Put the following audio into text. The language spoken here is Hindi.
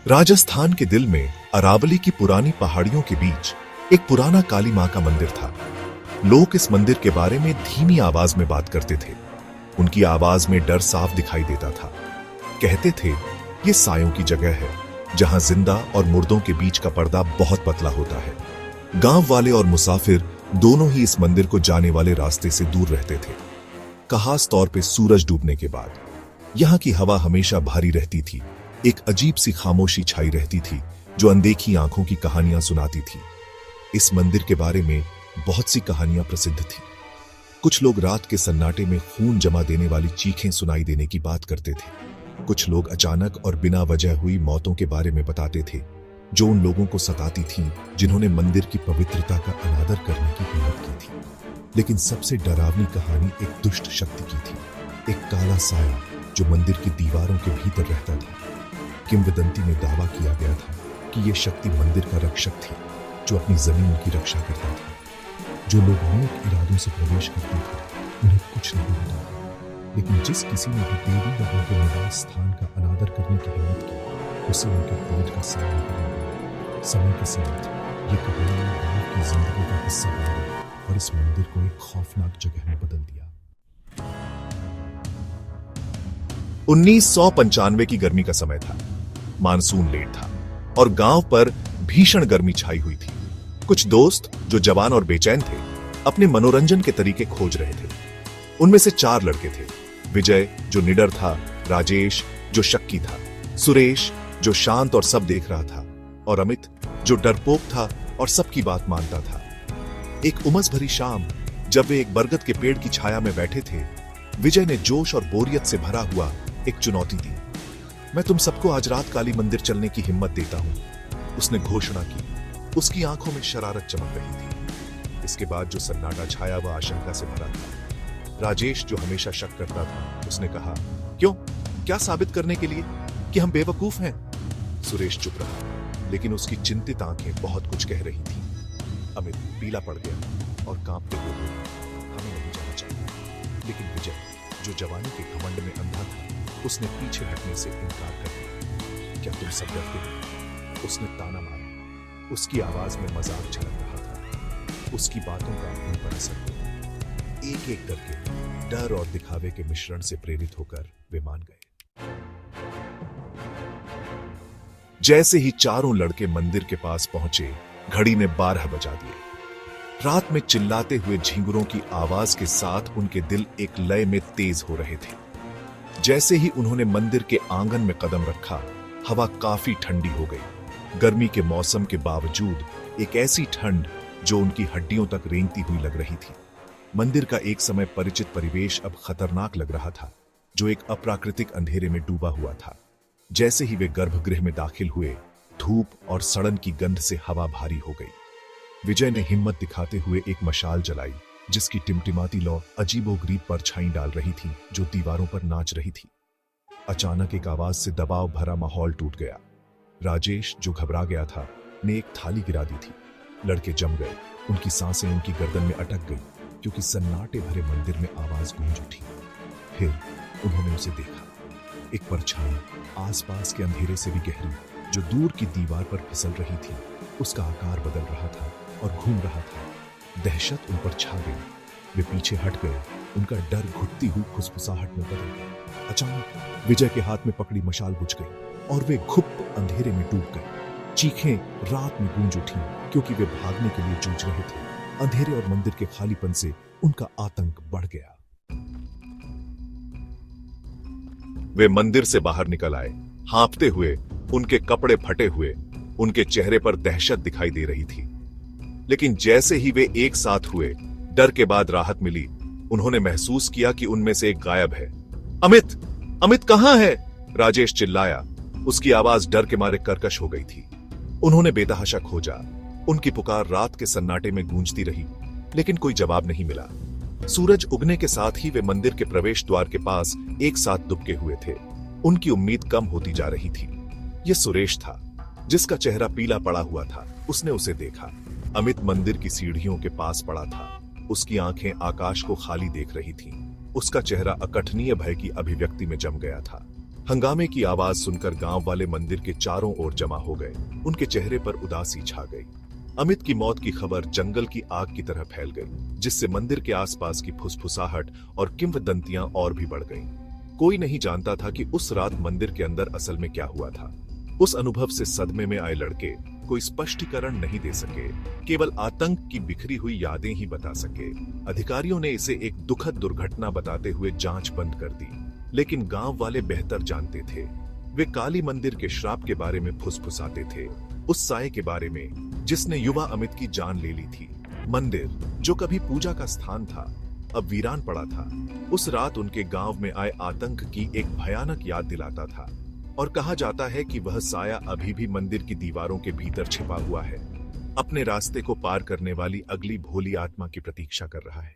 राजस्थान के दिल में अरावली की पुरानी पहाड़ियों के बीच एक पुराना काली मां का मंदिर था। लोग इस मंदिर के बारे में धीमी आवाज में बात करते थे। उनकी आवाज में डर साफ दिखाई देता था। कहते थे ये सायों की जगह है जहां जिंदा और मुर्दों के बीच का पर्दा बहुत पतला होता है। गांव वाले और मुसाफिर दोनों ही इस मंदिर को जाने वाले रास्ते से दूर रहते थे। खास तौर पे सूरज डूबने के बाद यहां की हवा हमेशा भारी रहती थी। एक अजीब सी खामोशी छाई रहती थी जो अनदेखी आंखों की कहानियां सुनाती थी। इस मंदिर के बारे में बहुत सी कहानियां प्रसिद्ध थी। कुछ लोग रात के सन्नाटे में खून जमा देने वाली चीखें सुनाई देने की बात करते थे। कुछ लोग अचानक और बिना वजह हुई मौतों के बारे में बताते थे जो उन लोगों को सताती थी जिन्होंने मंदिर की पवित्रता का अनादर करने की हिम्मत की थी। लेकिन सबसे डरावनी कहानी एक दुष्ट शक्ति की थी, एक काला साया जो मंदिर की दीवारों के भीतर रहता था। किंवदंती में दावा किया गया था कि यह शक्ति मंदिर का रक्षक थी जो अपनी जमीन की रक्षा करता था। जो लोग नेक इरादों से प्रवेश करते थे उन्हें कुछ नहीं होता, लेकिन जिस किसी ने भी देवी व उनके निवास स्थान का अनादर करने की हिम्मत की उसे उनके क्रोध का सामना करना पड़ा। समय के साथ ये कहानी गांव की जिंदगी का हिस्सा बन गई और इस मंदिर को एक खौफनाक जगह में बदल दिया। 1995 की गर्मी का समय था। मानसून लेट था और गांव पर भीषण गर्मी छाई हुई थी। कुछ दोस्त जो जवान और बेचैन थे अपने मनोरंजन के तरीके खोज रहे थे। उनमें से 4 लड़के थे। विजय जो निडर था, राजेश जो शक्की था, सुरेश जो शांत और सब देख रहा था और अमित जो डरपोक था और सबकी बात मानता था। एक उमस भरी शाम जब वे एक बरगद के पेड़ की छाया में बैठे थे, विजय ने जोश और बोरियत से भरा हुआ एक चुनौती दी। मैं तुम सबको आज रात काली मंदिर चलने की हिम्मत देता हूं, उसने घोषणा की। उसकी आंखों में शरारत चमक रही थी। इसके बाद जो सन्नाटा छाया वह आशंका से भरा था। राजेश जो हमेशा शक करता था, उसने कहा, क्यों? क्या साबित करने के लिए कि हम बेवकूफ हैं? सुरेश चुप रहा, लेकिन उसकी चिंतित आंखें बहुत कुछ कह रही थी। अमित पीला पड़ गया और कांपते हुए बोला, हमें नहीं जाना चाहिए। लेकिन विजय जो जवानी के घमंड में अंधा था, उसने पीछे हटने से इनकार कर दिया। क्या तुम सब डरते हो? उसने ताना मारा। उसकी आवाज में मजाक झलक रहा था। उसकी बातों का उन पर असर हुआ। एक एक करके डर और दिखावे के मिश्रण से प्रेरित होकर वे मान गए। जैसे ही चारों लड़के मंदिर के पास पहुंचे, घड़ी ने 12 बजा दिए। रात में चिल्लाते हुए झिंगुरों की आवाज के साथ उनके दिल एक लय में तेज हो रहे थे। जैसे ही उन्होंने मंदिर के आंगन में कदम रखा, हवा काफी ठंडी हो गई। गर्मी के मौसम के बावजूद एक ऐसी ठंड जो उनकी हड्डियों तक रेंगती हुई लग रही थी। मंदिर का एक समय परिचित परिवेश अब खतरनाक लग रहा था, जो एक अप्राकृतिक अंधेरे में डूबा हुआ था। जैसे ही वे गर्भगृह में दाखिल हुए, धूप और सड़न की गंध से हवा भारी हो गई। विजय ने हिम्मत दिखाते हुए एक मशाल जलाई, जिसकी टिमटिमाती लौ अजीबोगरीब परछाई डाल रही थी जो दीवारों पर नाच रही थी। अचानक एक आवाज से दबाव भरा माहौल टूट गया। राजेश जो घबरा गया था ने एक थाली गिरा दी थी। लड़के जम गए। उनकी सांसें उनकी गर्दन में अटक गई क्योंकि सन्नाटे भरे मंदिर में आवाज गूंज उठी। फिर उन्होंने उसे देखा। एक परछाई आसपास के अंधेरे से भी गहरी जो दूर की दीवार पर फिसल रही थी। उसका आकार बदल रहा था और घूम रहा था। दहशत उन पर छा गई। वे पीछे हट गए। उनका डर घुटती हुई फुसफुसाहट में बदल गया। अचानक विजय के हाथ में पकड़ी मशाल बुझ गई और वे गुप्त अंधेरे में डूब गए। चीखें रात में गूंज उठी क्योंकि वे भागने के लिए जूझ रहे थे। अंधेरे और मंदिर के खालीपन से उनका आतंक बढ़ गया। वे मंदिर से बाहर निकल आए, हाँफते हुए। उनके कपड़े फटे हुए, उनके चेहरे पर दहशत दिखाई दे रही थी। लेकिन जैसे ही वे एक साथ हुए, डर के बाद राहत मिली। उन्होंने महसूस किया कि उनमें से एक गायब है। अमित, अमित कहां है? राजेश चिल्लाया। उसकी आवाज डर के मारे कर्कश हो गई थी। उन्होंने बेतहाशा खोजा। उनकी पुकार रात के सन्नाटे में गूंजती रही, लेकिन कोई जवाब नहीं मिला। सूरज उगने के साथ ही वे मंदिर के प्रवेश द्वार के पास एक साथ दुबके हुए थे। उनकी उम्मीद कम होती जा रही थी। यह सुरेश था, जिसका चेहरा पीला पड़ा हुआ था। उसने उसे देखा। अमित मंदिर की सीढ़ियों के पास पड़ा था। उसकी आंखें आकाश को खाली देख रही थीं। उसका चेहरा अकठनीय भय की अभिव्यक्ति में जम गया था। हंगामे की आवाज सुनकर गांव वाले मंदिर के चारों ओर जमा हो गए। उनके चेहरे पर उदासी छा गई। अमित की मौत की खबर जंगल की आग की तरह फैल गई, जिससे मंदिर के आसपास की फुसफुसाहट और किंवदंतियां और भी बढ़ गईं। कोई नहीं जानता था कि उस रात मंदिर के अंदर असल में क्या हुआ था। उस अनुभव से सदमे में आए लड़के कोई स्पष्टीकरण नहीं दे सके, केवल आतंक की बिखरी हुई यादें ही बता सके। अधिकारियों ने इसे एक दुखद दुर्घटना बताते हुए जांच बंद कर दी, लेकिन गांव वाले बेहतर जानते थे। वे काली मंदिर के श्राप के बारे में फुसफुसाते थे, उस साये के बारे में जिसने युवा अमित की जान ले ली थी। मंदिर जो कभी पूजा का स्थान था, अब वीरान पड़ा था। उस रात उनके गांव में आए आतंक की एक भयानक याद दिलाता था, और कहा जाता है कि वह साया अभी भी मंदिर की दीवारों के भीतर छिपा हुआ है, अपने रास्ते को पार करने वाली अगली भोली आत्मा की प्रतीक्षा कर रहा है।